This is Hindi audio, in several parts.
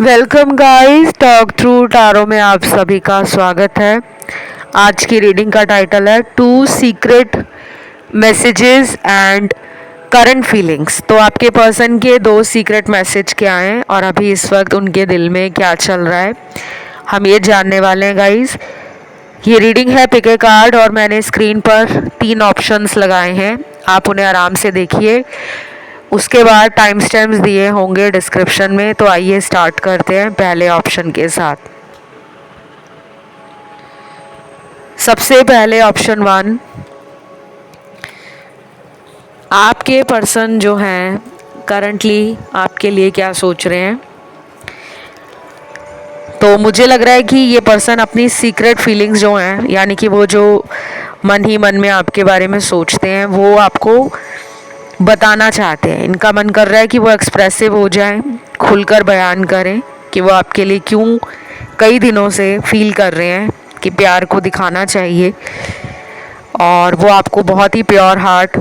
Welcome guys, talk through tarot में आप सभी का स्वागत है। आज की रीडिंग का टाइटल है two secret messages and current feelings. तो आपके पर्सन के दो सीक्रेट मैसेज क्या हैं और अभी इस वक्त उनके दिल में क्या चल रहा है, हम ये जानने वाले हैं गाइस। ये रीडिंग है पिक ए कार्ड और मैंने स्क्रीन पर 3 ऑप्शंस लगाए हैं, आप उन्हें आराम से देखिए। उसके बाद टाइम स्टैम्प्स दिए होंगे डिस्क्रिप्शन में। तो आइए स्टार्ट करते हैं पहले ऑप्शन के साथ। सबसे पहले ऑप्शन 1, आपके पर्सन जो हैं करंटली आपके लिए क्या सोच रहे हैं। तो मुझे लग रहा है कि ये पर्सन अपनी सीक्रेट फीलिंग्स जो हैं, यानी कि वो जो मन ही मन में आपके बारे में सोचते हैं, वो आपको बताना चाहते हैं। इनका मन कर रहा है कि वो एक्सप्रेसिव हो जाएं, खुलकर बयान करें कि वो आपके लिए क्यों कई दिनों से फील कर रहे हैं कि प्यार को दिखाना चाहिए। और वो आपको बहुत ही प्योर हार्ट,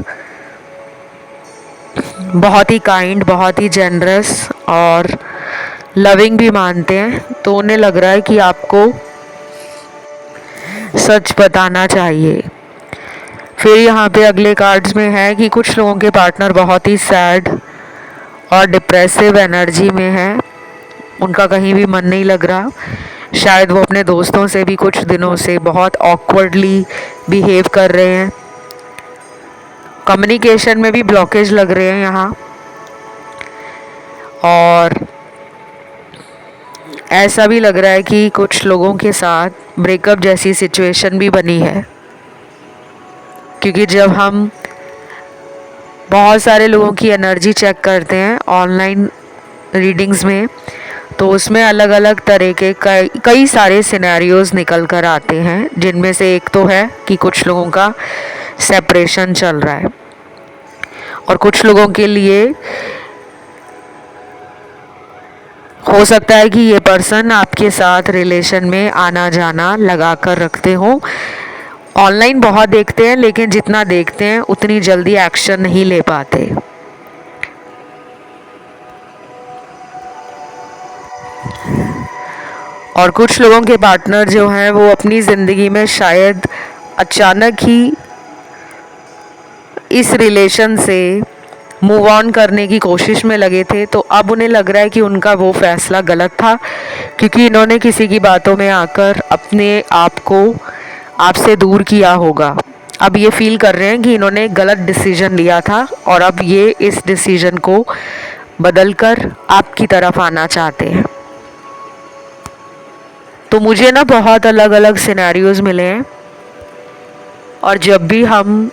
बहुत ही काइंड, बहुत ही जेनरस और लविंग भी मानते हैं। तो उन्हें लग रहा है कि आपको सच बताना चाहिए। फिर यहाँ पे अगले कार्ड्स में है कि कुछ लोगों के पार्टनर बहुत ही सैड और डिप्रेसिव एनर्जी में है, उनका कहीं भी मन नहीं लग रहा। शायद वो अपने दोस्तों से भी कुछ दिनों से बहुत ऑकवर्डली बिहेव कर रहे हैं, कम्युनिकेशन में भी ब्लॉकेज लग रहे हैं यहाँ। और ऐसा भी लग रहा है कि कुछ लोगों के साथ ब्रेकअप जैसी सिचुएशन भी बनी है, क्योंकि जब हम बहुत सारे लोगों की एनर्जी चेक करते हैं ऑनलाइन रीडिंग्स में, तो उसमें अलग अलग तरह के कई सारे सिनेरियोज निकल कर आते हैं, जिनमें से एक तो है कि कुछ लोगों का सेपरेशन चल रहा है और कुछ लोगों के लिए हो सकता है कि ये पर्सन आपके साथ रिलेशन में आना जाना लगा कर रखते हो। ऑनलाइन बहुत देखते हैं, लेकिन जितना देखते हैं उतनी जल्दी एक्शन नहीं ले पाते। और कुछ लोगों के पार्टनर जो हैं वो अपनी ज़िंदगी में शायद अचानक ही इस रिलेशन से मूव ऑन करने की कोशिश में लगे थे, तो अब उन्हें लग रहा है कि उनका वो फैसला गलत था, क्योंकि इन्होंने किसी की बातों में आकर अपने आप को आपसे दूर किया होगा। अब ये फील कर रहे हैं कि इन्होंने गलत डिसीजन लिया था और अब ये इस डिसीजन को बदलकर आपकी तरफ आना चाहते हैं। तो मुझे ना बहुत अलग अलग सिनेरियोज मिले हैं, और जब भी हम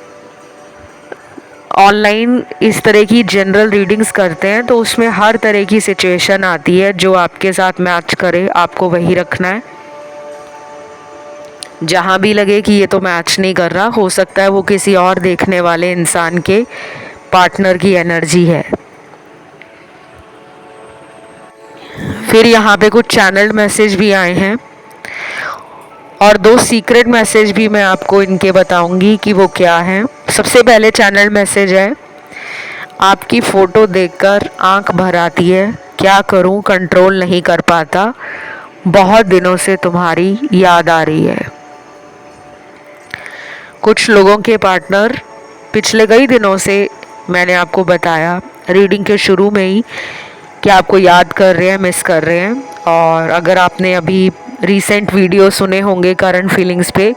ऑनलाइन इस तरह की जनरल रीडिंग्स करते हैं तो उसमें हर तरह की सिचुएशन आती है जो आपके साथ मैच करे, आपको वही रखना है। जहाँ भी लगे कि ये तो मैच नहीं कर रहा, हो सकता है वो किसी और देखने वाले इंसान के पार्टनर की एनर्जी है। फिर यहाँ पे कुछ चैनल्ड मैसेज भी आए हैं और 2 सीक्रेट मैसेज भी मैं आपको इनके बताऊंगी कि वो क्या हैं। सबसे पहले चैनल मैसेज है, आपकी फ़ोटो देखकर आंख भर आती है, क्या करूं कंट्रोल नहीं कर पाता, बहुत दिनों से तुम्हारी याद आ रही है। कुछ लोगों के पार्टनर पिछले कई दिनों से, मैंने आपको बताया रीडिंग के शुरू में ही, कि आपको याद कर रहे हैं, मिस कर रहे हैं। और अगर आपने अभी रीसेंट वीडियो सुने होंगे करंट फीलिंग्स पे,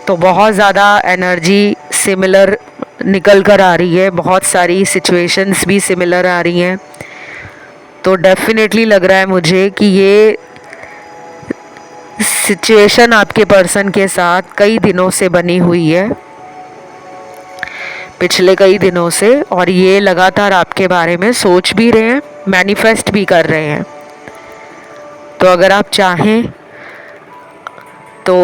तो बहुत ज़्यादा एनर्जी सिमिलर निकल कर आ रही है, बहुत सारी सिचुएशंस भी सिमिलर आ रही हैं। तो डेफिनेटली लग रहा है मुझे कि ये सिचुएशन आपके पर्सन के साथ कई दिनों से बनी हुई है, पिछले कई दिनों से, और ये लगातार आपके बारे में सोच भी रहे हैं, मैनिफेस्ट भी कर रहे हैं। तो अगर आप चाहें तो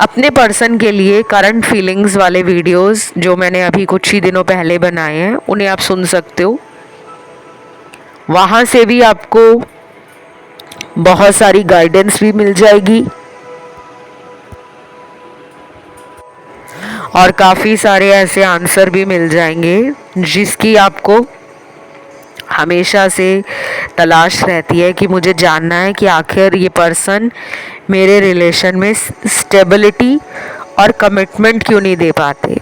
अपने पर्सन के लिए करंट फीलिंग्स वाले वीडियोस जो मैंने अभी कुछ ही दिनों पहले बनाए हैं, उन्हें आप सुन सकते हो। वहाँ से भी आपको बहुत सारी गाइडेंस भी मिल जाएगी और काफ़ी सारे ऐसे आंसर भी मिल जाएंगे जिसकी आपको हमेशा से तलाश रहती है कि मुझे जानना है कि आखिर ये पर्सन मेरे रिलेशन में स्टेबिलिटी और कमिटमेंट क्यों नहीं दे पाते।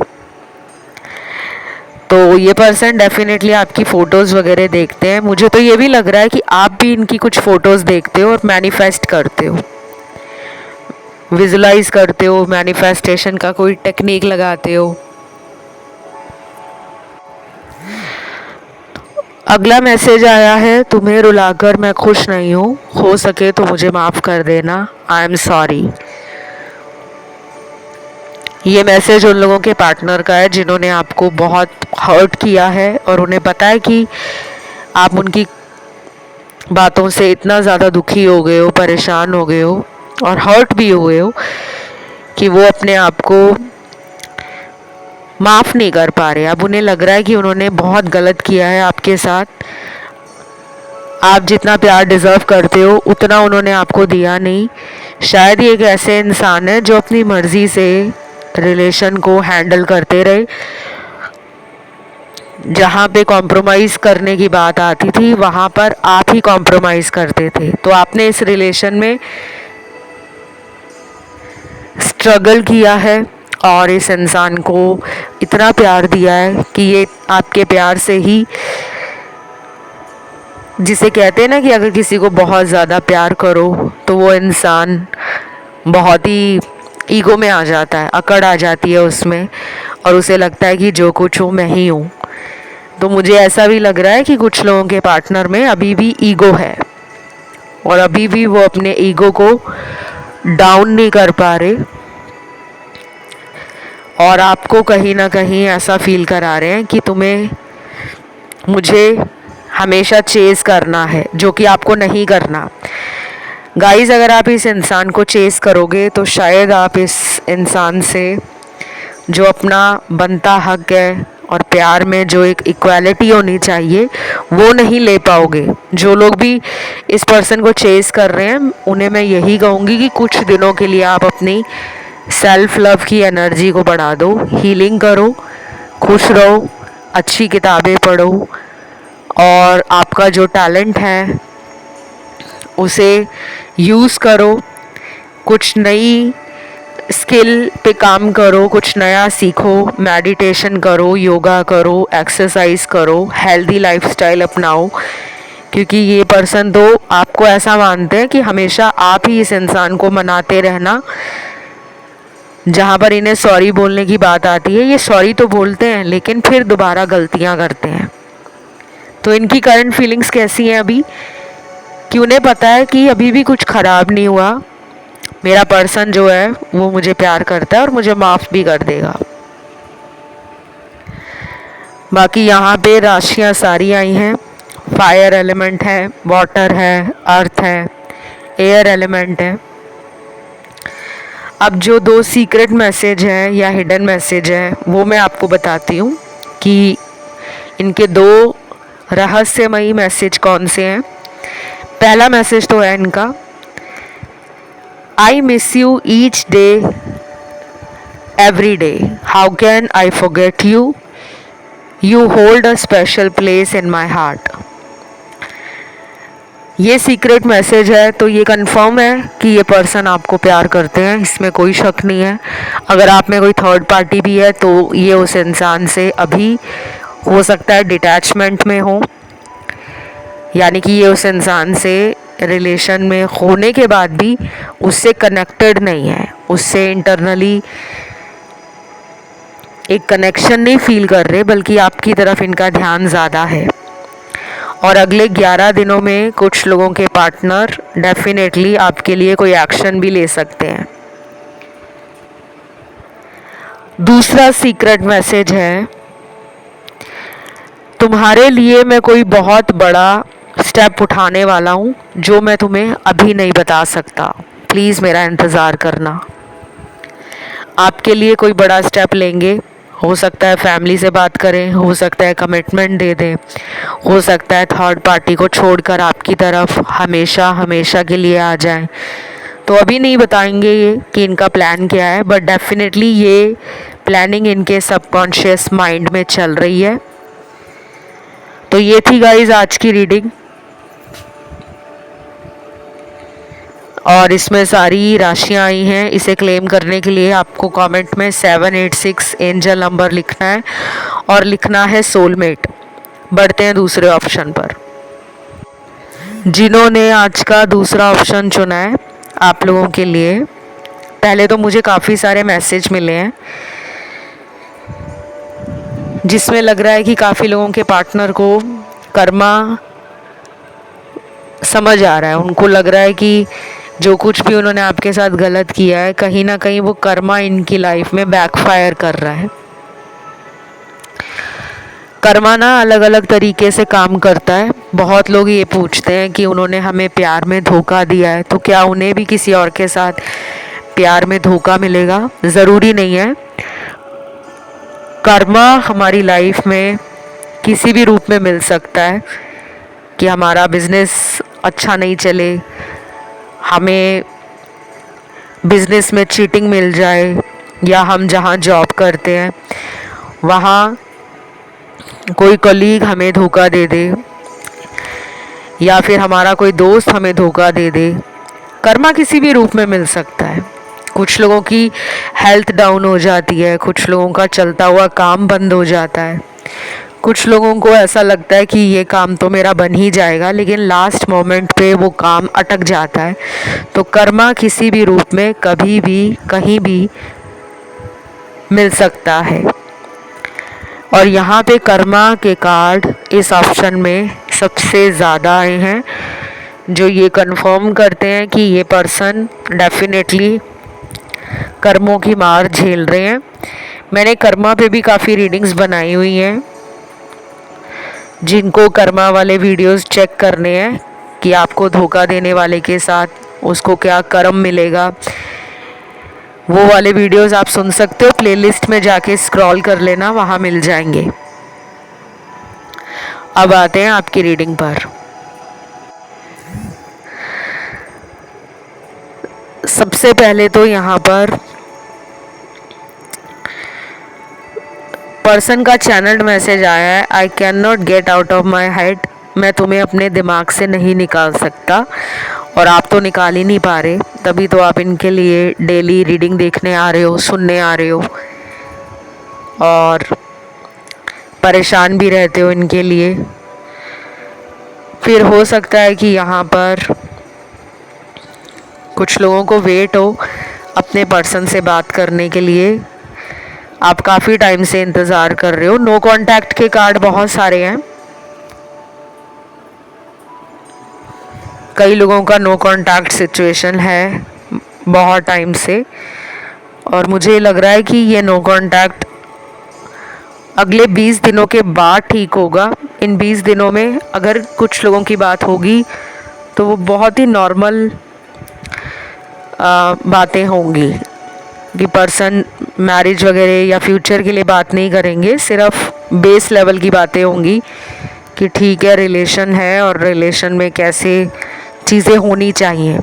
तो ये पर्सन डेफिनेटली आपकी फ़ोटोज़ वगैरह देखते हैं। मुझे तो ये भी लग रहा है कि आप भी इनकी कुछ फ़ोटोज़ देखते हो और मैनिफेस्ट करते हो, विजुलाइज करते हो, मैनिफेस्टेशन का कोई टेक्निक लगाते हो। अगला मैसेज आया है, तुम्हें रुलाकर मैं खुश नहीं हूँ, हो सके तो मुझे माफ़ कर देना, आई एम सॉरी। ये मैसेज उन लोगों के पार्टनर का है जिन्होंने आपको बहुत हर्ट किया है और उन्हें पता है कि आप उनकी बातों से इतना ज़्यादा दुखी हो गए हो, परेशान हो गए हो और हर्ट भी हुए हो कि वो अपने आप को माफ़ नहीं कर पा रहे। अब उन्हें लग रहा है कि उन्होंने बहुत गलत किया है आपके साथ। आप जितना प्यार डिज़र्व करते हो उतना उन्होंने आपको दिया नहीं। शायद ये एक ऐसे इंसान है जो अपनी मर्ज़ी से रिलेशन को हैंडल करते रहे। जहाँ पे कॉम्प्रोमाइज़ करने की बात आती थी वहाँ पर आप ही कॉम्प्रोमाइज़ करते थे। तो आपने इस रिलेशन में स्ट्रगल किया है और इस इंसान को इतना प्यार दिया है कि ये आपके प्यार से ही, जिसे कहते हैं ना कि अगर किसी को बहुत ज़्यादा प्यार करो तो वो इंसान बहुत ही ईगो में आ जाता है, अकड़ आ जाती है उसमें और उसे लगता है कि जो कुछ हूँ मैं ही हूँ। तो मुझे ऐसा भी लग रहा है कि कुछ लोगों के पार्टनर में अभी भी ईगो है और अभी भी वो अपने ईगो को डाउन नहीं कर पा रहे और आपको कहीं ना कहीं ऐसा फील करा रहे हैं कि तुम्हें मुझे हमेशा चेज़ करना है, जो कि आपको नहीं करना। गाइस, अगर आप इस इंसान को चेज़ करोगे तो शायद आप इस इंसान से जो अपना बनता हक है और प्यार में जो एक इक्वालिटी होनी चाहिए वो नहीं ले पाओगे। जो लोग भी इस पर्सन को चेज़ कर रहे हैं उन्हें मैं यही कहूँगी कि कुछ दिनों के लिए आप अपनी सेल्फ लव की एनर्जी को बढ़ा दो, हीलिंग करो, खुश रहो, अच्छी किताबें पढ़ो और आपका जो टैलेंट है उसे यूज़ करो, कुछ नई स्किल पे काम करो, कुछ नया सीखो, मेडिटेशन करो, योगा करो, एक्सरसाइज करो, हेल्दी लाइफस्टाइल अपनाओ। क्योंकि ये पर्सन तो आपको ऐसा मानते हैं कि हमेशा आप ही इस इंसान को मनाते रहना। जहाँ पर इन्हें सॉरी बोलने की बात आती है, ये सॉरी तो बोलते हैं लेकिन फिर दोबारा गलतियाँ करते हैं। तो इनकी करंट फीलिंग्स कैसी हैं अभी, कि उन्हें पता है कि अभी भी कुछ ख़राब नहीं हुआ, मेरा पर्सन जो है वो मुझे प्यार करता है और मुझे माफ़ भी कर देगा। बाकी यहाँ पे राशियाँ सारी आई हैं, फायर एलिमेंट है, वाटर है, अर्थ है, एयर एलिमेंट है। अब जो दो सीक्रेट मैसेज है या हिडन मैसेज है वो मैं आपको बताती हूँ कि इनके दो रहस्यमयी मैसेज कौन से हैं। पहला मैसेज तो है इनका, I miss you each day every day, how can I forget you, you hold a special place in my heart. ये सीक्रेट मैसेज है तो ये कंफर्म है कि ये पर्सन आपको प्यार करते हैं, इसमें कोई शक नहीं है। अगर आप में कोई थर्ड पार्टी भी है तो ये उस इंसान से अभी हो सकता है डिटैचमेंट में हो, यानी कि ये उस इंसान से रिलेशन में होने के बाद भी उससे कनेक्टेड नहीं है, उससे इंटरनली एक कनेक्शन नहीं फील कर रहे, बल्कि आपकी तरफ इनका ध्यान ज़्यादा है। और अगले 11 दिनों में कुछ लोगों के पार्टनर डेफिनेटली आपके लिए कोई एक्शन भी ले सकते हैं। दूसरा सीक्रेट मैसेज है, तुम्हारे लिए मैं कोई बहुत बड़ा स्टेप उठाने वाला हूँ जो मैं तुम्हें अभी नहीं बता सकता, प्लीज़ मेरा इंतज़ार करना। आपके लिए कोई बड़ा स्टेप लेंगे, हो सकता है फैमिली से बात करें, हो सकता है कमिटमेंट दे दें, हो सकता है थर्ड पार्टी को छोड़कर आपकी तरफ हमेशा हमेशा के लिए आ जाएं। तो अभी नहीं बताएंगे ये कि इनका प्लान क्या है, बट डेफिनेटली ये प्लानिंग इनके सबकॉन्शियस माइंड में चल रही है। तो ये थी गाइज आज की रीडिंग, और इसमें सारी राशियां आई हैं। इसे क्लेम करने के लिए आपको कमेंट में 786 एंजल नंबर लिखना है और लिखना है सोलमेट। बढ़ते हैं दूसरे ऑप्शन पर। जिन्होंने आज का दूसरा ऑप्शन चुना है, आप लोगों के लिए पहले तो मुझे काफ़ी सारे मैसेज मिले हैं जिसमें लग रहा है कि काफ़ी लोगों के पार्टनर को कर्मा समझ आ रहा है। उनको लग रहा है कि जो कुछ भी उन्होंने आपके साथ गलत किया है, कहीं ना कहीं वो कर्मा इनकी लाइफ में बैकफायर कर रहा है। कर्मा ना अलग अलग तरीके से काम करता है। बहुत लोग ये पूछते हैं कि उन्होंने हमें प्यार में धोखा दिया है, तो क्या उन्हें भी किसी और के साथ प्यार में धोखा मिलेगा? ज़रूरी नहीं है। कर्मा हमारी लाइफ में किसी भी रूप में मिल सकता है कि हमारा बिजनेस अच्छा नहीं चले, हमें बिजनेस में चीटिंग मिल जाए, या हम जहाँ जॉब करते हैं वहाँ कोई कलीग हमें धोखा दे दे, या फिर हमारा कोई दोस्त हमें धोखा दे दे। कर्मा किसी भी रूप में मिल सकता है। कुछ लोगों की हेल्थ डाउन हो जाती है, कुछ लोगों का चलता हुआ काम बंद हो जाता है, कुछ लोगों को ऐसा लगता है कि ये काम तो मेरा बन ही जाएगा, लेकिन लास्ट मोमेंट पे वो काम अटक जाता है। तो कर्मा किसी भी रूप में कभी भी कहीं भी मिल सकता है। और यहाँ पे कर्मा के कार्ड इस ऑप्शन में सबसे ज़्यादा आए हैं, जो ये कंफर्म करते हैं कि ये पर्सन डेफिनेटली कर्मों की मार झेल रहे हैं। मैंने कर्मा पे भी काफ़ी रीडिंग्स बनाई हुई हैं। जिनको कर्मा वाले वीडियोस चेक करने हैं कि आपको धोखा देने वाले के साथ उसको क्या कर्म मिलेगा, वो वाले वीडियोस आप सुन सकते हो। प्लेलिस्ट में जाके स्क्रॉल कर लेना, वहाँ मिल जाएंगे। अब आते हैं आपकी रीडिंग पर। सबसे पहले तो यहाँ पर पर्सन का चैनल्ड मैसेज आया है, I can not get out of my head. मैं तुम्हें अपने दिमाग से नहीं निकाल सकता, और आप तो निकाल ही नहीं पा रहे, तभी तो आप इनके लिए डेली रीडिंग देखने आ रहे हो, सुनने आ रहे हो, और परेशान भी रहते हो इनके लिए। फिर हो सकता है कि यहाँ पर कुछ लोगों को वेट हो अपने पर्सन से बात करने के लिए। आप काफ़ी टाइम से इंतज़ार कर रहे हो। नो कांटेक्ट के कार्ड बहुत सारे हैं। कई लोगों का नो कांटेक्ट सिचुएशन है बहुत टाइम से, और मुझे लग रहा है कि ये नो कांटेक्ट अगले 20 दिनों के बाद ठीक होगा। इन 20 दिनों में अगर कुछ लोगों की बात होगी तो वो बहुत ही नॉर्मल बातें होंगी कि पर्सन मैरिज वगैरह या फ्यूचर के लिए बात नहीं करेंगे, सिर्फ बेस लेवल की बातें होंगी कि ठीक है रिलेशन है और रिलेशन में कैसे चीज़ें होनी चाहिए।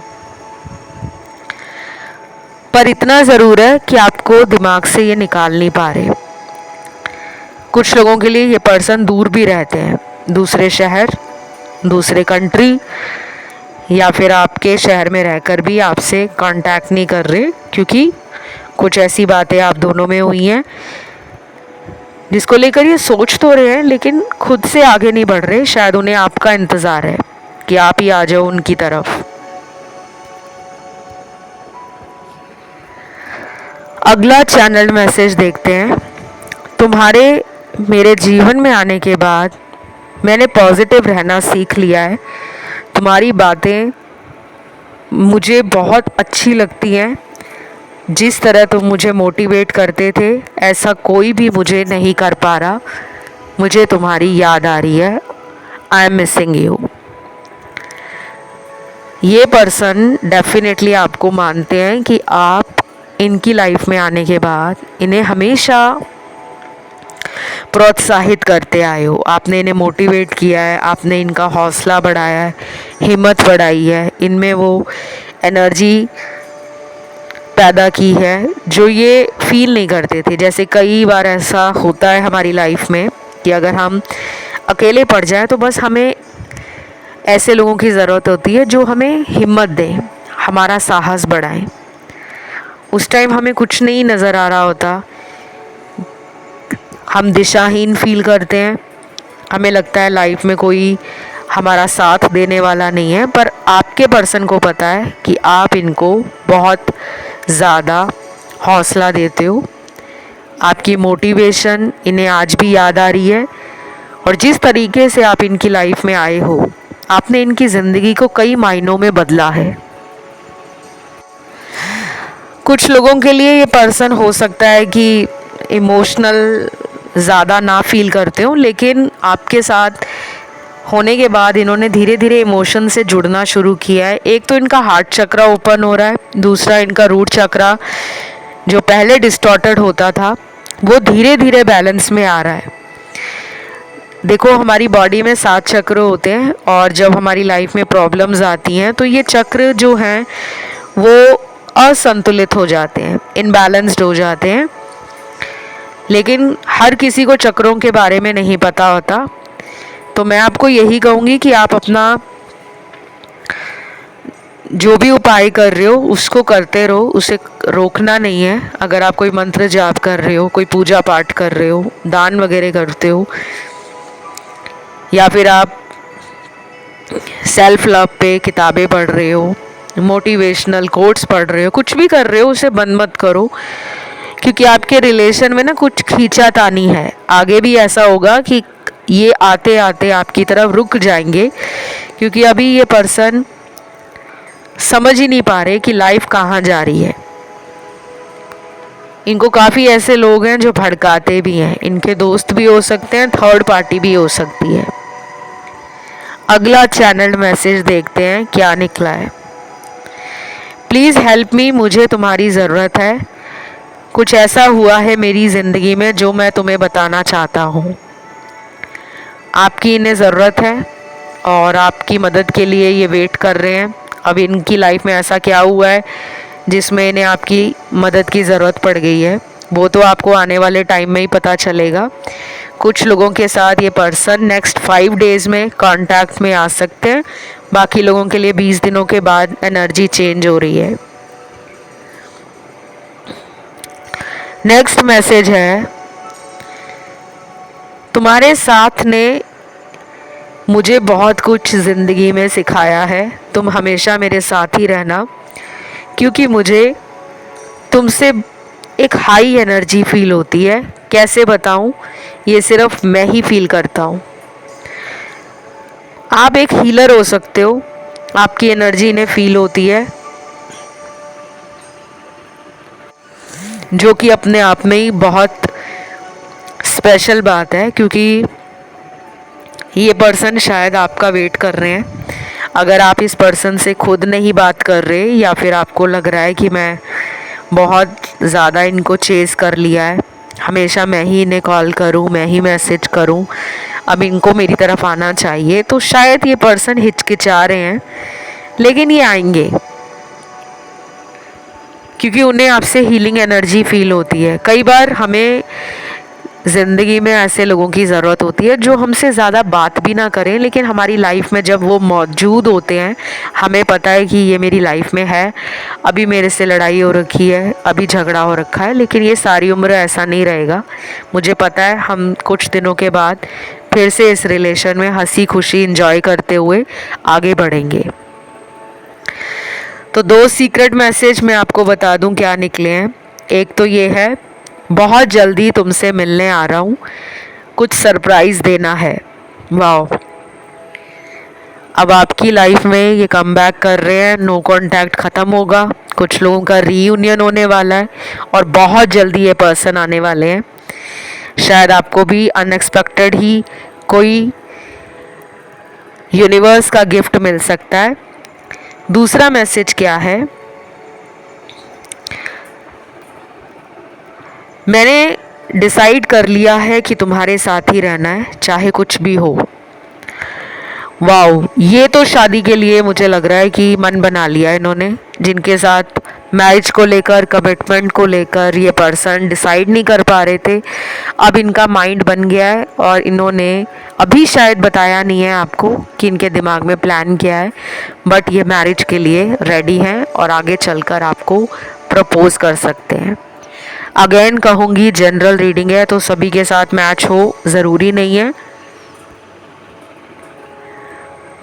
पर इतना ज़रूर है कि आपको दिमाग से ये निकाल नहीं पा रहे। कुछ लोगों के लिए ये पर्सन दूर भी रहते हैं, दूसरे शहर, दूसरे कंट्री, या फिर आपके शहर में रहकर भी आपसे कांटेक्ट नहीं कर रहे, क्योंकि कुछ ऐसी बातें आप दोनों में हुई हैं जिसको लेकर ये सोच तो रहे हैं लेकिन खुद से आगे नहीं बढ़ रहे। शायद उन्हें आपका इंतज़ार है कि आप ही आ जाओ उनकी तरफ। अगला चैनल मैसेज देखते हैं। तुम्हारे मेरे जीवन में आने के बाद मैंने पॉजिटिव रहना सीख लिया है। तुम्हारी बातें मुझे बहुत अच्छी लगती हैं। जिस तरह तुम मुझे मोटिवेट करते थे, ऐसा कोई भी मुझे नहीं कर पा रहा। मुझे तुम्हारी याद आ रही है। I am missing you. ये पर्सन डेफिनेटली आपको मानते हैं कि आप इनकी लाइफ में आने के बाद इन्हें हमेशा प्रोत्साहित करते आए हो। आपने इन्हें मोटिवेट किया है, आपने इनका हौसला बढ़ाया है, हिम्मत बढ़ाई है, इनमें वो एनर्जी पैदा की है जो ये फील नहीं करते थे। जैसे कई बार ऐसा होता है हमारी लाइफ में कि अगर हम अकेले पड़ जाए तो बस हमें ऐसे लोगों की ज़रूरत होती है जो हमें हिम्मत दें, हमारा साहस बढ़ाएं। उस टाइम हमें कुछ नहीं नज़र आ रहा होता, हम दिशाहीन फील करते हैं, हमें लगता है लाइफ में कोई हमारा साथ देने वाला नहीं है, पर आपके पर्सन को पता है कि आप इनको बहुत ज़्यादा हौसला देते हो। आपकी मोटिवेशन इन्हें आज भी याद आ रही है, और जिस तरीके से आप इनकी लाइफ में आए हो, आपने इनकी ज़िंदगी को कई मायनों में बदला है। कुछ लोगों के लिए ये पर्सन हो सकता है कि इमोशनल ज़्यादा ना फील करते हो, लेकिन आपके साथ होने के बाद इन्होंने धीरे धीरे इमोशन से जुड़ना शुरू किया है। एक तो इनका हार्ट चक्रा ओपन हो रहा है, दूसरा इनका रूट चक्रा जो पहले डिस्टॉर्टेड होता था वो धीरे धीरे बैलेंस में आ रहा है। देखो, हमारी बॉडी में 7 चक्र होते हैं, और जब हमारी लाइफ में प्रॉब्लम्स आती हैं तो ये चक्र जो हैं वो असंतुलित हो जाते हैं, इनबैलेंस्ड हो जाते हैं। लेकिन हर किसी को चक्रों के बारे में नहीं पता होता, तो मैं आपको यही कहूँगी कि आप अपना जो भी उपाय कर रहे हो उसको करते रहो, उसे रोकना नहीं है। अगर आप कोई मंत्र जाप कर रहे हो, कोई पूजा पाठ कर रहे हो, दान वगैरह करते हो, या फिर आप सेल्फ लव पे किताबें पढ़ रहे हो, मोटिवेशनल कोट्स पढ़ रहे हो, कुछ भी कर रहे हो, उसे बंद मत करो, क्योंकि आपके रिलेशन में ना कुछ खींचातानी है। आगे भी ऐसा होगा कि ये आते आते आपकी तरफ रुक जाएंगे, क्योंकि अभी ये पर्सन समझ ही नहीं पा रहे कि लाइफ कहाँ जा रही है। इनको काफ़ी ऐसे लोग हैं जो भड़काते भी हैं, इनके दोस्त भी हो सकते हैं, थर्ड पार्टी भी हो सकती है। अगला चैनल मैसेज देखते हैं क्या निकला है। प्लीज़ हेल्प मी, मुझे तुम्हारी ज़रूरत है। कुछ ऐसा हुआ है मेरी ज़िंदगी में जो मैं तुम्हें बताना चाहता हूँ। आपकी इन्हें ज़रूरत है और आपकी मदद के लिए ये वेट कर रहे हैं। अब इनकी लाइफ में ऐसा क्या हुआ है जिसमें इन्हें आपकी मदद की ज़रूरत पड़ गई है, वो तो आपको आने वाले टाइम में ही पता चलेगा। कुछ लोगों के साथ ये पर्सन नेक्स्ट 5 डेज़ में कांटेक्ट में आ सकते हैं, बाकी लोगों के लिए 20 दिनों के बाद एनर्जी चेंज हो रही है। नेक्स्ट मैसेज है, तुम्हारे साथ ने मुझे बहुत कुछ ज़िंदगी में सिखाया है। तुम हमेशा मेरे साथ ही रहना, क्योंकि मुझे तुमसे एक हाई एनर्जी फील होती है। कैसे बताऊं, ये सिर्फ मैं ही फील करता हूँ। आप एक हीलर हो सकते हो, आपकी एनर्जी इन्हें फील होती है, जो कि अपने आप में ही बहुत स्पेशल बात है, क्योंकि ये पर्सन शायद आपका वेट कर रहे हैं। अगर आप इस पर्सन से खुद नहीं बात कर रहे, या फिर आपको लग रहा है कि मैं बहुत ज़्यादा इनको चेज़ कर लिया है, हमेशा मैं ही इन्हें कॉल करूं, मैं ही मैसेज करूं, अब इनको मेरी तरफ आना चाहिए, तो शायद ये पर्सन हिचकिचा रहे हैं। लेकिन ये आएंगे, क्योंकि उन्हें आपसे हीलिंग एनर्जी फील होती है। कई बार हमें ज़िंदगी में ऐसे लोगों की ज़रूरत होती है जो हमसे ज़्यादा बात भी ना करें, लेकिन हमारी लाइफ में जब वो मौजूद होते हैं, हमें पता है कि ये मेरी लाइफ में है। अभी मेरे से लड़ाई हो रखी है, अभी झगड़ा हो रखा है, लेकिन ये सारी उम्र ऐसा नहीं रहेगा। मुझे पता है हम कुछ दिनों के बाद फिर से इस रिलेशन में हंसी खुशी इंजॉय करते हुए आगे बढ़ेंगे। तो 2 सीक्रेट मैसेज मैं आपको बता दूं क्या निकले हैं। एक तो ये है, बहुत जल्दी तुमसे मिलने आ रहा हूँ, कुछ सरप्राइज़ देना है। वाह, अब आपकी लाइफ में ये कम बैक कर रहे हैं, नो कांटेक्ट ख़त्म होगा, कुछ लोगों का रीयूनियन होने वाला है, और बहुत जल्दी ये पर्सन आने वाले हैं। शायद आपको भी अनएक्सपेक्टेड ही कोई यूनिवर्स का गिफ्ट मिल सकता है। दूसरा मैसेज क्या है, मैंने डिसाइड कर लिया है कि तुम्हारे साथ ही रहना है, चाहे कुछ भी हो। वाओ, ये तो शादी के लिए मुझे लग रहा है कि मन बना लिया इन्होंने, जिनके साथ मैरिज को लेकर, कमिटमेंट को लेकर ये पर्सन डिसाइड नहीं कर पा रहे थे। अब इनका माइंड बन गया है और इन्होंने अभी शायद बताया नहीं है आपको कि इनके दिमाग में प्लान क्या है, बट ये मैरिज के लिए रेडी हैं और आगे चलकर आपको प्रपोज कर सकते हैं। अगेन कहूँगी, जनरल रीडिंग है तो सभी के साथ मैच हो ज़रूरी नहीं है।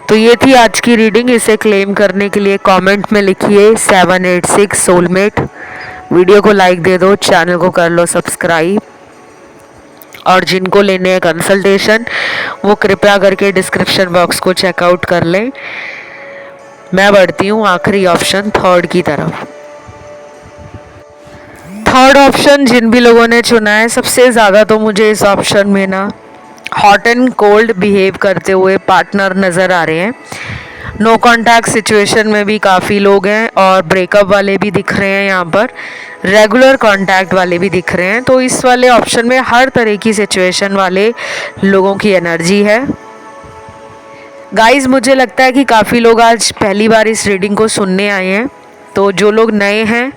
तो ये थी आज की रीडिंग। इसे क्लेम करने के लिए कमेंट में लिखिए 786 सोलमेट। वीडियो को लाइक दे दो, चैनल को कर लो सब्सक्राइब, और जिनको लेने हैं कंसल्टेशन वो कृपया करके डिस्क्रिप्शन बॉक्स को चेकआउट कर लें। मैं बढ़ती हूँ आखिरी ऑप्शन थर्ड की तरफ। थर्ड ऑप्शन जिन भी लोगों ने चुना है, सबसे ज़्यादा तो मुझे इस ऑप्शन में ना हॉट एंड कोल्ड बिहेव करते हुए पार्टनर नज़र आ रहे हैं। नो कॉन्टैक्ट सिचुएशन में भी काफ़ी लोग हैं और ब्रेकअप वाले भी दिख रहे हैं, यहाँ पर रेगुलर कॉन्टैक्ट वाले भी दिख रहे हैं। तो इस वाले ऑप्शन में हर तरह की सिचुएशन वाले लोगों की एनर्जी है। गाइस, मुझे लगता है कि काफ़ी लोग आज पहली बार इस रीडिंग को सुनने आए हैं। तो जो लोग नए हैं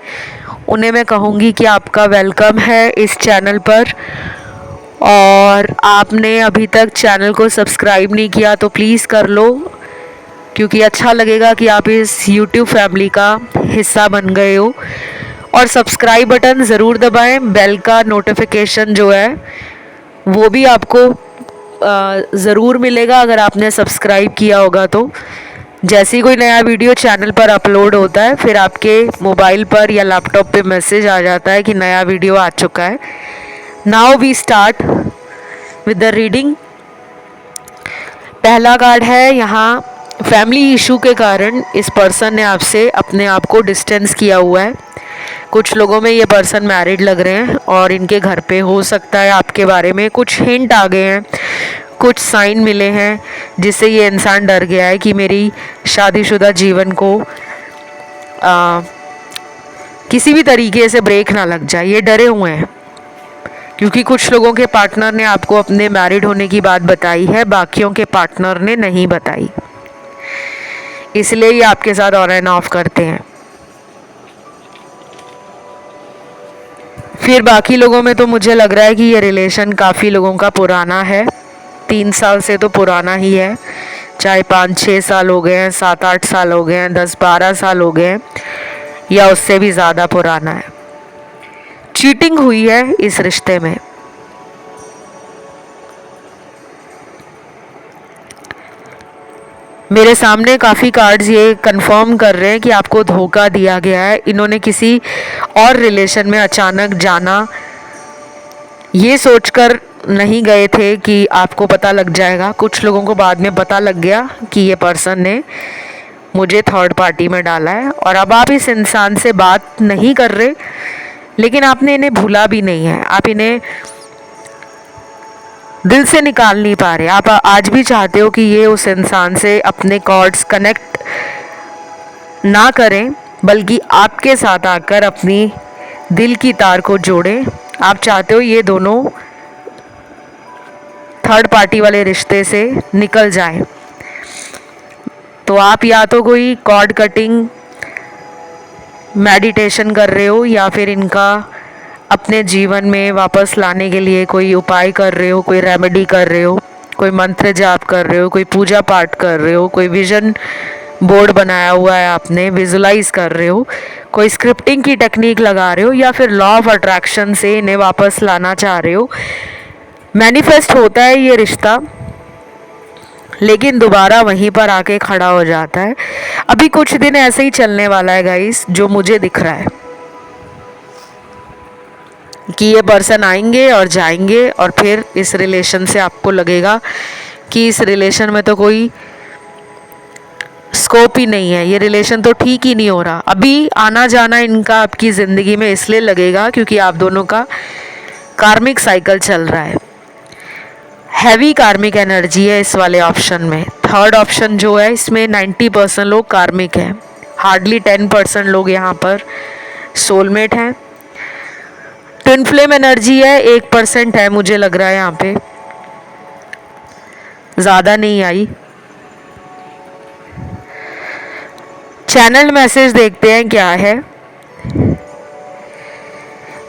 उन्हें मैं कहूँगी कि आपका वेलकम है इस चैनल पर, और आपने अभी तक चैनल को सब्सक्राइब नहीं किया तो प्लीज़ कर लो, क्योंकि अच्छा लगेगा कि आप इस YouTube फैमिली का हिस्सा बन गए हो। और सब्सक्राइब बटन ज़रूर दबाएं, बेल का नोटिफिकेशन जो है वो भी आपको ज़रूर मिलेगा अगर आपने सब्सक्राइब किया होगा। तो जैसे ही कोई नया वीडियो चैनल पर अपलोड होता है फिर आपके मोबाइल पर या लैपटॉप पे मैसेज आ जाता है कि नया वीडियो आ चुका है। Now we start with the reading. पहला कार्ड है यहाँ, फैमिली इशू के कारण इस पर्सन ने आपसे अपने आप को डिस्टेंस किया हुआ है। कुछ लोगों में ये पर्सन मैरिड लग रहे हैं और इनके घर पे हो सकता है आपके बारे में कुछ हिंट आ गए हैं, कुछ साइन मिले हैं जिससे ये इंसान डर गया है कि मेरी शादीशुदा जीवन को किसी भी तरीके से ब्रेक ना लग जाए। ये डरे हुए हैं क्योंकि कुछ लोगों के पार्टनर ने आपको अपने मैरिड होने की बात बताई है, बाकियों के पार्टनर ने नहीं बताई, इसलिए ये आपके साथ ऑन एंड ऑफ करते हैं। फिर बाकी लोगों में तो मुझे लग रहा है कि ये रिलेशन काफ़ी लोगों का पुराना है, 3 साल से तो पुराना ही है, चाहे 5-6 साल हो गए हैं, 7-8 साल हो गए हैं, 10-12 साल हो गए हैं, या उससे भी ज़्यादा पुराना है। चीटिंग हुई है इस रिश्ते में। मेरे सामने काफ़ी कार्ड्स ये कंफर्म कर रहे हैं कि आपको धोखा दिया गया है। इन्होंने किसी और रिलेशन में अचानक जाना, ये सोचकर नहीं गए थे कि आपको पता लग जाएगा। कुछ लोगों को बाद में पता लग गया कि ये पर्सन ने मुझे थर्ड पार्टी में डाला है, और अब आप इस इंसान से बात नहीं कर रहे, लेकिन आपने इन्हें भूला भी नहीं है, आप इन्हें दिल से निकाल नहीं पा रहे। आप आज भी चाहते हो कि ये उस इंसान से अपने कॉर्ड्स कनेक्ट ना करें, बल्कि आपके साथ आकर अपनी दिल की तार को जोड़ें। आप चाहते हो ये दोनों थर्ड पार्टी वाले रिश्ते से निकल जाएं। तो आप या तो कोई कॉर्ड कटिंग मेडिटेशन कर रहे हो, या फिर इनका अपने जीवन में वापस लाने के लिए कोई उपाय कर रहे हो, कोई रेमेडी कर रहे हो, कोई मंत्र जाप कर रहे हो, कोई पूजा पाठ कर रहे हो, कोई विजन बोर्ड बनाया हुआ है आपने, विजुलाइज कर रहे हो, कोई स्क्रिप्टिंग की टेक्निक लगा रहे हो, या फिर लॉ ऑफ अट्रैक्शन से इन्हें वापस लाना चाह रहे हो। मैनिफेस्ट होता है ये रिश्ता, लेकिन दोबारा वहीं पर आके खड़ा हो जाता है। अभी कुछ दिन ऐसे ही चलने वाला है गाइस, जो मुझे दिख रहा है कि ये पर्सन आएंगे और जाएंगे, और फिर इस रिलेशन से आपको लगेगा कि इस रिलेशन में तो कोई स्कोप ही नहीं है, ये रिलेशन तो ठीक ही नहीं हो रहा। अभी आना जाना इनका आपकी ज़िंदगी में इसलिए लगेगा क्योंकि आप दोनों का कार्मिक साइकिल चल रहा है। हैवी कार्मिक एनर्जी है इस वाले ऑप्शन में। थर्ड ऑप्शन जो है इसमें 90% लोग कार्मिक हैं, हार्डली 10% लोग यहाँ पर सोलमेट हैं। ट्विन फ्लेम एनर्जी है, 1% है मुझे लग रहा है, यहाँ पे ज़्यादा नहीं आई। चैनल मैसेज देखते हैं क्या है।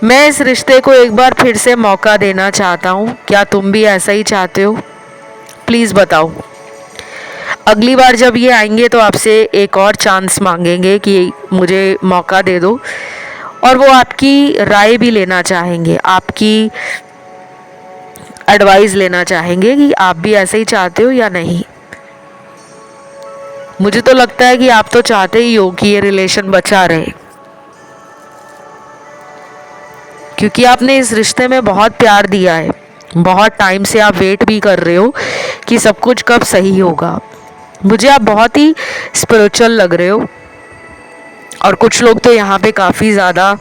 मैं इस रिश्ते को एक बार फिर से मौका देना चाहता हूँ। क्या तुम भी ऐसा ही चाहते हो? प्लीज़ बताओ। अगली बार जब ये आएंगे तो आपसे एक और चांस मांगेंगे कि मुझे मौका दे दो, और वो आपकी राय भी लेना चाहेंगे, आपकी एडवाइस लेना चाहेंगे कि आप भी ऐसे ही चाहते हो या नहीं। मुझे तो लगता है कि आप तो चाहते ही हो कि ये रिलेशन बचा रहे, क्योंकि आपने इस रिश्ते में बहुत प्यार दिया है। बहुत टाइम से आप वेट भी कर रहे हो कि सब कुछ कब सही होगा। मुझे आप बहुत ही स्पिरिचुअल लग रहे हो, और कुछ लोग तो यहाँ पे काफ़ी ज़्यादा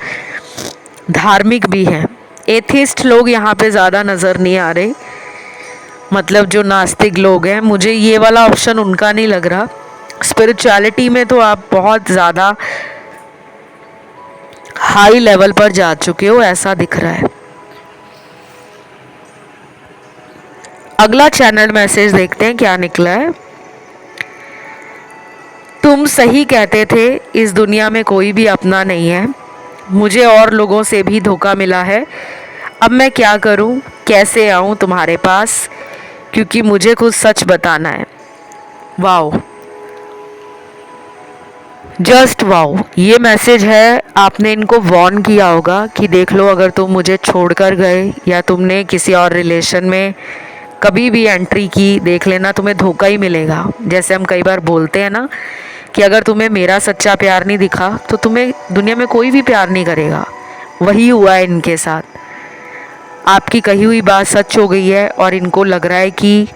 धार्मिक भी हैं। एथिस्ट लोग यहाँ पे ज़्यादा नज़र नहीं आ रहे, मतलब जो नास्तिक लोग हैं, मुझे ये वाला ऑप्शन उनका नहीं लग रहा। स्पिरिचुअलिटी में तो आप बहुत ज़्यादा हाई लेवल पर जा चुके हो, ऐसा दिख रहा है। अगला चैनल मैसेज देखते हैं क्या निकला है। तुम सही कहते थे, इस दुनिया में कोई भी अपना नहीं है। मुझे और लोगों से भी धोखा मिला है। अब मैं क्या करूं, कैसे आऊं तुम्हारे पास, क्योंकि मुझे कुछ सच बताना है। Wow, just wow. ये मैसेज है, आपने इनको वॉर्न किया होगा कि देख लो, अगर तुम मुझे छोड़कर गए या तुमने किसी और रिलेशन में कभी भी एंट्री की, देख लेना तुम्हें धोखा ही मिलेगा। जैसे हम कई बार बोलते हैं ना कि अगर तुम्हें मेरा सच्चा प्यार नहीं दिखा तो तुम्हें दुनिया में कोई भी प्यार नहीं करेगा। वही हुआ है इनके साथ। आपकी कही हुई बात सच हो गई है, और इनको लग रहा है कि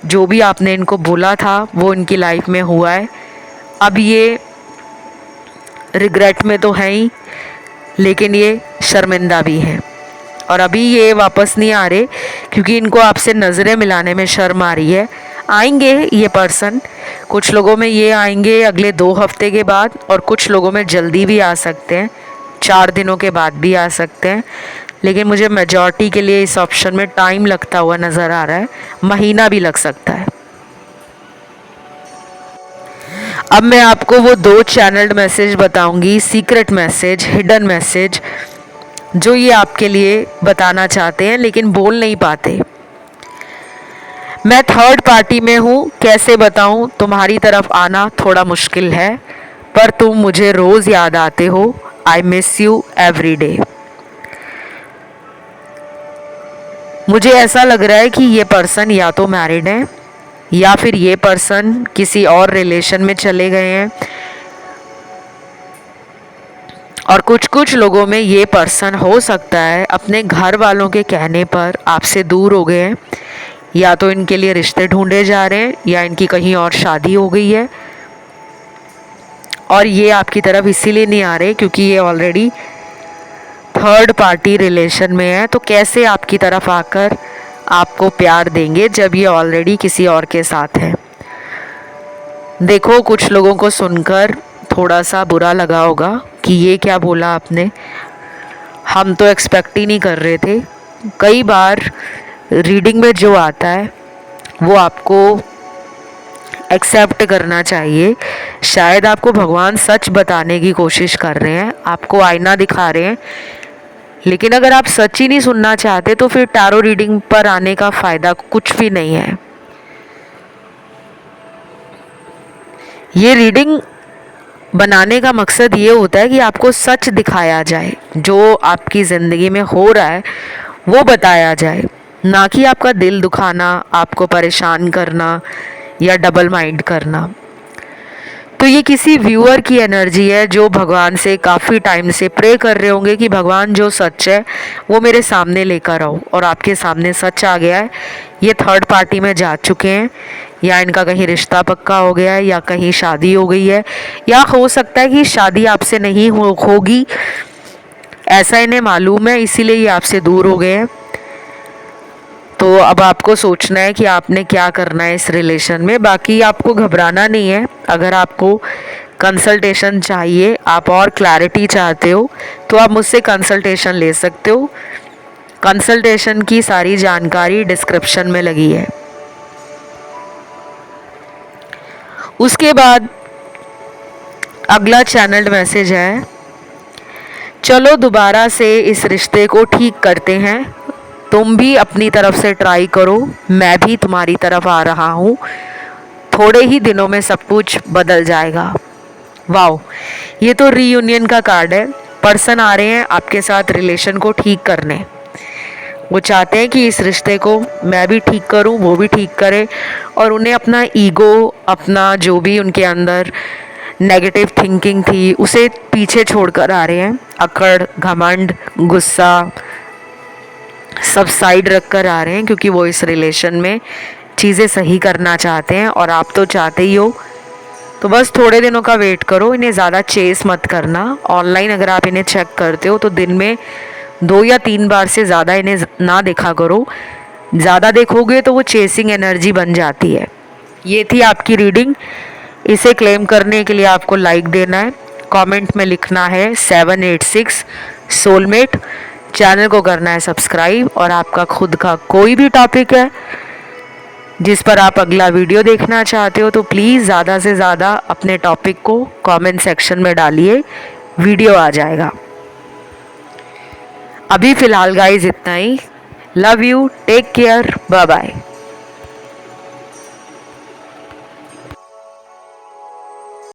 जो भी आपने इनको बोला था वो इनकी लाइफ में हुआ है। अब ये रिग्रेट में तो है ही, लेकिन ये शर्मिंदा भी है। और अभी ये वापस नहीं आ रहे क्योंकि इनको आपसे नज़रें मिलाने में शर्म आ रही है। आएंगे ये पर्सन, कुछ लोगों में ये आएंगे अगले 2 हफ्ते के बाद, और कुछ लोगों में जल्दी भी आ सकते हैं, 4 दिनों के बाद भी आ सकते हैं। लेकिन मुझे मेजॉरिटी के लिए इस ऑप्शन में टाइम लगता हुआ नज़र आ रहा है, महीना भी लग सकता है। अब मैं आपको वो 2 चैनल्ड मैसेज बताऊंगी, सीक्रेट मैसेज, हिडन मैसेज, जो ये आपके लिए बताना चाहते हैं लेकिन बोल नहीं पाते। मैं थर्ड पार्टी में हूँ, कैसे बताऊँ, तुम्हारी तरफ आना थोड़ा मुश्किल है, पर तुम मुझे रोज़ याद आते हो। I miss you every day. मुझे ऐसा लग रहा है कि ये पर्सन या तो मैरिड है या फिर ये पर्सन किसी और रिलेशन में चले गए हैं, और कुछ लोगों में ये पर्सन हो सकता है अपने घर वालों के कहने पर आपसे दूर हो गए हैं, या तो इनके लिए रिश्ते ढूंढे जा रहे हैं या इनकी कहीं और शादी हो गई है, और ये आपकी तरफ इसीलिए नहीं आ रहे क्योंकि ये ऑलरेडी थर्ड पार्टी रिलेशन में है। तो कैसे आपकी तरफ आकर आपको प्यार देंगे जब ये ऑलरेडी किसी और के साथ है। देखो, कुछ लोगों को सुनकर थोड़ा सा बुरा लगा होगा कि ये क्या बोला आपने, हम तो एक्सपेक्ट ही नहीं कर रहे थे। कई बार रीडिंग में जो आता है वो आपको एक्सेप्ट करना चाहिए। शायद आपको भगवान सच बताने की कोशिश कर रहे हैं, आपको आईना दिखा रहे हैं, लेकिन अगर आप सच ही नहीं सुनना चाहते तो फिर टैरो रीडिंग पर आने का फ़ायदा कुछ भी नहीं है। ये रीडिंग बनाने का मकसद ये होता है कि आपको सच दिखाया जाए, जो आपकी ज़िंदगी में हो रहा है वो बताया जाए, ना कि आपका दिल दुखाना, आपको परेशान करना या डबल माइंड करना। तो ये किसी व्यूअर की एनर्जी है जो भगवान से काफ़ी टाइम से प्रे कर रहे होंगे कि भगवान जो सच है वो मेरे सामने लेकर आओ, और आपके सामने सच आ गया है। ये थर्ड पार्टी में जा चुके हैं, या इनका कहीं रिश्ता पक्का हो गया है, या कहीं शादी हो गई है, या हो सकता है कि शादी आपसे नहीं होगी, ऐसा इन्हें मालूम है, इसीलिए ये आपसे दूर हो गए हैं। तो अब आपको सोचना है कि आपने क्या करना है इस रिलेशन में। बाकी आपको घबराना नहीं है। अगर आपको कंसल्टेशन चाहिए, आप और क्लैरिटी चाहते हो, तो आप मुझसे कंसल्टेशन ले सकते हो। कंसल्टेशन की सारी जानकारी डिस्क्रिप्शन में लगी है। उसके बाद अगला चैनल्ड मैसेज है, चलो दोबारा से इस रिश्ते को ठीक करते हैं। तुम भी अपनी तरफ से ट्राई करो, मैं भी तुम्हारी तरफ आ रहा हूँ। थोड़े ही दिनों में सब कुछ बदल जाएगा। वाओ, ये तो रीयूनियन का कार्ड है। पर्सन आ रहे हैं आपके साथ रिलेशन को ठीक करने। वो चाहते हैं कि इस रिश्ते को मैं भी ठीक करूं, वो भी ठीक करे, और उन्हें अपना ईगो, अपना जो भी उनके अंदर नेगेटिव थिंकिंग थी उसे पीछे छोड़कर आ रहे हैं। अकड़, घमंड, गुस्सा सब साइड रख कर आ रहे हैं, क्योंकि वो इस रिलेशन में चीज़ें सही करना चाहते हैं और आप तो चाहते ही हो। तो बस थोड़े दिनों का वेट करो, इन्हें ज़्यादा चेस मत करना। ऑनलाइन अगर आप इन्हें चेक करते हो तो दिन में 2 या 3 बार से ज़्यादा इन्हें ना देखा करो। ज़्यादा देखोगे तो वो चेसिंग एनर्जी बन जाती है। ये थी आपकी रीडिंग। इसे क्लेम करने के लिए आपको लाइक देना है, कमेंट में लिखना है 786 सोलमेट, चैनल को करना है सब्सक्राइब, और आपका खुद का कोई भी टॉपिक है जिस पर आप अगला वीडियो देखना चाहते हो तो प्लीज़ ज़्यादा से ज़्यादा अपने टॉपिक को कमेंट सेक्शन में डालिए, वीडियो आ जाएगा। अभी फ़िलहाल गाइस इतना ही। Love you, take care, bye bye.